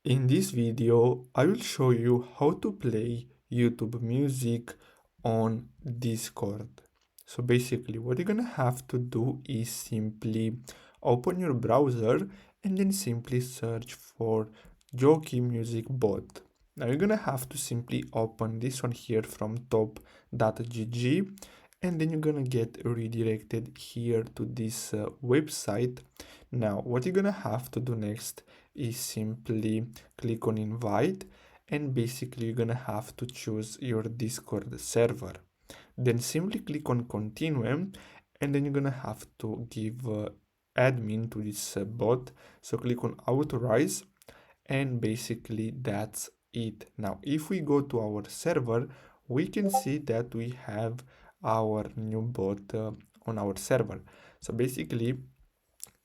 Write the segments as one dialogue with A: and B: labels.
A: In this video, I will show you how to play YouTube Music on Discord. So basically, what you're gonna have to do is simply open your browser and then simply search for Joki Music Bot. Now you're gonna have to simply open this one here from top.gg, and then you're gonna get redirected here to this website. Now, what you're gonna have to do next is simply click on invite, and basically you're gonna have to choose your Discord server. Then simply click on continue, and then you're gonna have to give admin to this bot. So click on authorize, and basically that's it. Now if we go to our server, we can see that we have our new bot on our server. So basically,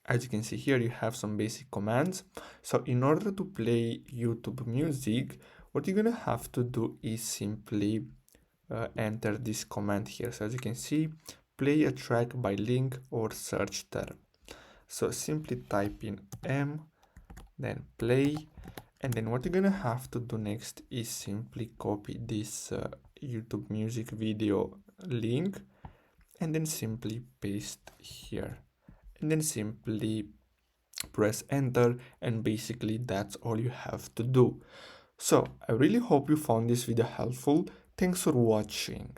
A: as you can see here, you have some basic commands. So in order to play YouTube Music, what you're gonna have to do is simply enter this command here. So as you can see, play a track by link or search term. So simply type in m, then play, and then what you're gonna have to do next is simply copy this YouTube Music video link, and then simply paste here, and then simply press enter, and basically that's all you have to do. So I really hope you found this video helpful. Thanks for watching.